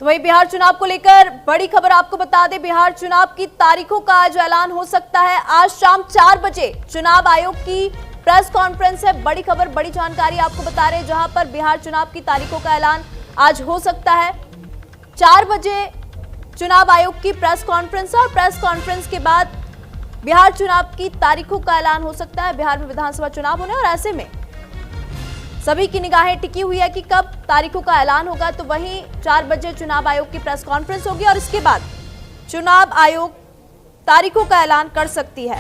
तो वही बिहार चुनाव को लेकर बड़ी खबर आपको बता दें, बिहार चुनाव की तारीखों का आज ऐलान हो सकता है। आज शाम 4 बजे चुनाव आयोग की प्रेस कॉन्फ्रेंस है। बड़ी खबर, बड़ी जानकारी आपको बता रहे हैं, जहां पर बिहार चुनाव की तारीखों का ऐलान आज हो सकता है। 4 बजे चुनाव आयोग की प्रेस कॉन्फ्रेंस है और प्रेस कॉन्फ्रेंस के बाद बिहार चुनाव की तारीखों का ऐलान हो सकता है। बिहार में विधानसभा चुनाव होने और ऐसे में सभी की निगाहें टिकी हुई है कि कब तारीखों का ऐलान होगा। तो वहीं 4 बजे चुनाव आयोग की प्रेस कॉन्फ्रेंस होगी और इसके बाद चुनाव आयोग तारीखों का ऐलान कर सकती है।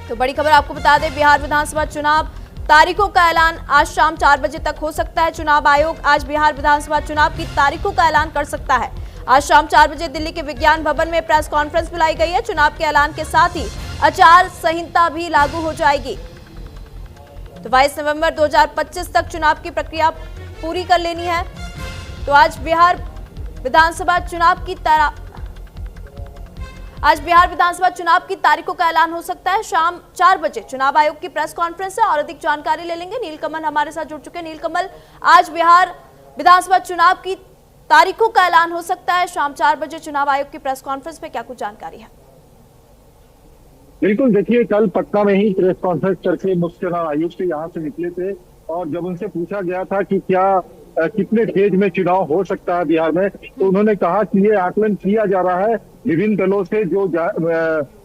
तो बड़ी खबर आपको बता दें, बिहार विधानसभा चुनाव तारीखों का ऐलान आज शाम 4 बजे तक हो सकता है। चुनाव आयोग आज बिहार विधानसभा चुनाव की तारीखों का ऐलान कर सकता है। आज शाम 4 बजे दिल्ली के विज्ञान भवन में प्रेस कॉन्फ्रेंस बुलाई गई है। चुनाव के ऐलान के साथ ही आचार संहिता भी लागू हो जाएगी। तो 22 नवंबर 2025 तक चुनाव की प्रक्रिया पूरी कर लेनी है। तो आज बिहार विधानसभा चुनाव की तारीखों का ऐलान हो सकता है। शाम 4 बजे चुनाव आयोग की प्रेस कॉन्फ्रेंस है और अधिक जानकारी ले लेंगे। नीलकमल हमारे साथ जुड़ चुके हैं। नीलकमल, आज बिहार विधानसभा चुनाव की तारीखों का ऐलान हो सकता है। शाम 4 बजे चुनाव आयोग की प्रेस कॉन्फ्रेंस पे क्या कुछ जानकारी है? बिल्कुल, देखिए, कल पटना में ही प्रेस कॉन्फ्रेंस करके मुख्य चुनाव आयुक्त यहाँ से निकले थे और जब उनसे पूछा गया था कि क्या कितने फेज में चुनाव हो सकता है बिहार में, तो उन्होंने कहा कि ये आकलन किया जा रहा है विभिन्न दलों से, जो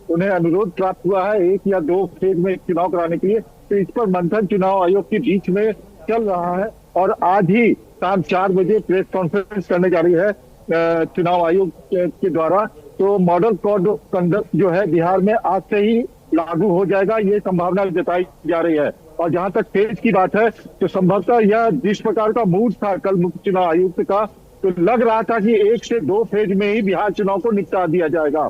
उन्हें अनुरोध प्राप्त हुआ है 1 या 2 फेज में चुनाव कराने के लिए। तो इस पर मंथन चुनाव आयोग के बीच में चल रहा है और आज ही शाम 4 बजे प्रेस कॉन्फ्रेंस करने जा रही है चुनाव आयोग के द्वारा। तो मॉडल कोड ऑफ कंडक्ट जो है बिहार में आज से ही लागू हो जाएगा, ये संभावना जताई जा रही है। और जहां तक फेज की बात है, तो संभवतः यह जिस प्रकार का मूड था कल मुख्य चुनाव आयुक्त का, तो लग रहा था कि 1 से 2 फेज में ही बिहार चुनाव को निपटा दिया जाएगा।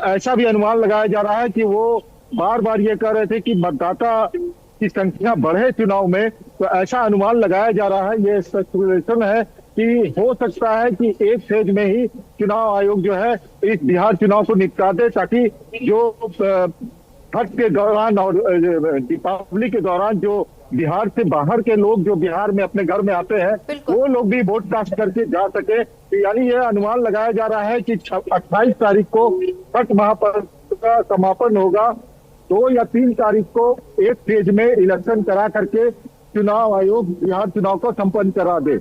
ऐसा भी अनुमान लगाया जा रहा है कि वो बार बार ये कह रहे थे कि मतदाता की संख्या बढ़े चुनाव में। तो ऐसा अनुमान लगाया जा रहा है, ये स्पेकुलेशन है कि हो सकता है कि 1 फेज में ही चुनाव आयोग जो है इस बिहार चुनाव को निपटा दे, ताकि जो छठ के दौरान और दीपावली के दौरान जो बिहार से बाहर के लोग जो बिहार में अपने घर में आते हैं, वो लोग भी वोट कास्ट करके जा सके। यानी यह अनुमान लगाया जा रहा है कि 28 तारीख को छठ महापर्व का समापन होगा। 2 या 3 तारीख को 1 फेज में इलेक्शन करा करके चुनाव आयोग बिहार चुनाव को संपन्न करा दे।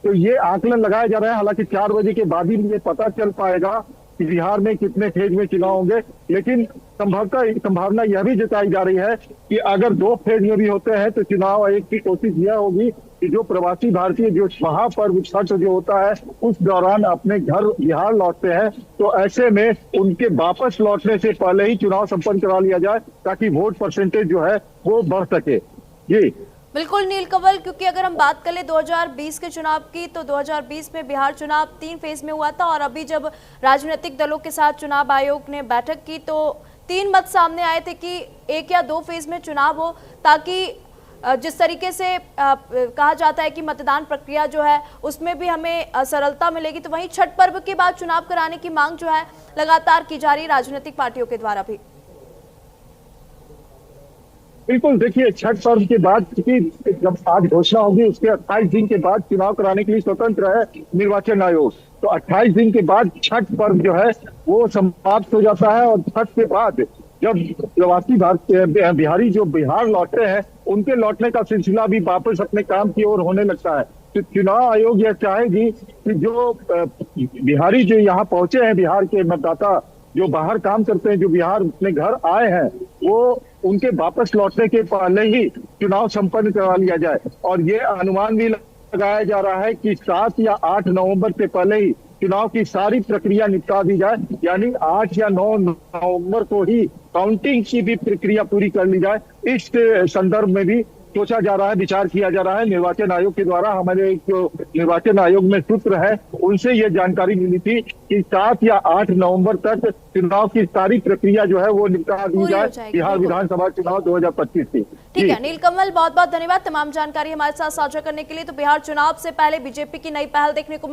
तो ये आकलन लगाया जा रहा है। हालांकि 4 बजे के बाद ही ये पता चल पाएगा कि बिहार में कितने फेज में चुनाव होंगे, लेकिन संभावना यह भी जताई जा रही है कि अगर 2 फेज में भी होते हैं तो चुनाव आयोग की कोशिश यह होगी कि जो प्रवासी भारतीय जो महापर्व छठ जो होता है उस दौरान अपने घर बिहार लौटते हैं, तो ऐसे में उनके वापस लौटने से पहले ही चुनाव संपन्न करा लिया जाए, ताकि वोट परसेंटेज जो है वो बढ़ सके। जी बिल्कुल नीलकमल, क्योंकि अगर हम बात करें 2020 के चुनाव की, तो 2020 में बिहार चुनाव 3 फेज में हुआ था और अभी जब राजनीतिक दलों के साथ चुनाव आयोग ने बैठक की तो 3 मत सामने आए थे कि 1 या 2 फेज में चुनाव हो, ताकि जिस तरीके से कहा जाता है कि मतदान प्रक्रिया जो है उसमें भी हमें सरलता मिलेगी। तो वहीं छठ पर्व के बाद चुनाव कराने की मांग जो है लगातार की जा रही है राजनीतिक पार्टियों के द्वारा भी। बिल्कुल, देखिए, छठ पर्व के बाद क्योंकि जब आज घोषणा होगी उसके 28 दिन के बाद चुनाव कराने के लिए स्वतंत्र है निर्वाचन आयोग। तो 28 दिन के बाद छठ पर्व जो है वो समाप्त हो जाता है और छठ के बाद जब प्रवासी भारतीय बिहारी जो बिहार लौटते हैं उनके लौटने का सिलसिला भी वापस अपने काम की ओर होने लगता है। तो चुनाव आयोग यह चाहेगी कि जो बिहारी जो यहाँ पहुंचे हैं, बिहार के मतदाता जो बाहर काम करते हैं, जो बिहार अपने घर आए हैं, वो उनके वापस लौटने के पहले ही चुनाव संपन्न करा लिया जाए। और ये अनुमान भी लगाया जा रहा है कि 7 या 8 नवंबर से पहले ही चुनाव की सारी प्रक्रिया निपटा दी जाए, यानी 8 या 9 नवंबर को ही काउंटिंग की भी प्रक्रिया पूरी कर ली जाए। इस संदर्भ में भी सोचा जा रहा है, विचार किया जा रहा है निर्वाचन आयोग के द्वारा। हमारे जो निर्वाचन आयोग में सूत्र है उनसे ये जानकारी मिली थी कि 7 या 8 नवंबर तक चुनाव की सारी प्रक्रिया जो है वो निपटा दी जाए बिहार विधानसभा चुनाव 2025 की। ठीक है नीलकमल, बहुत बहुत धन्यवाद तमाम जानकारी हमारे साथ साझा करने के लिए। तो बिहार चुनाव से पहले बीजेपी की नई पहल देखने को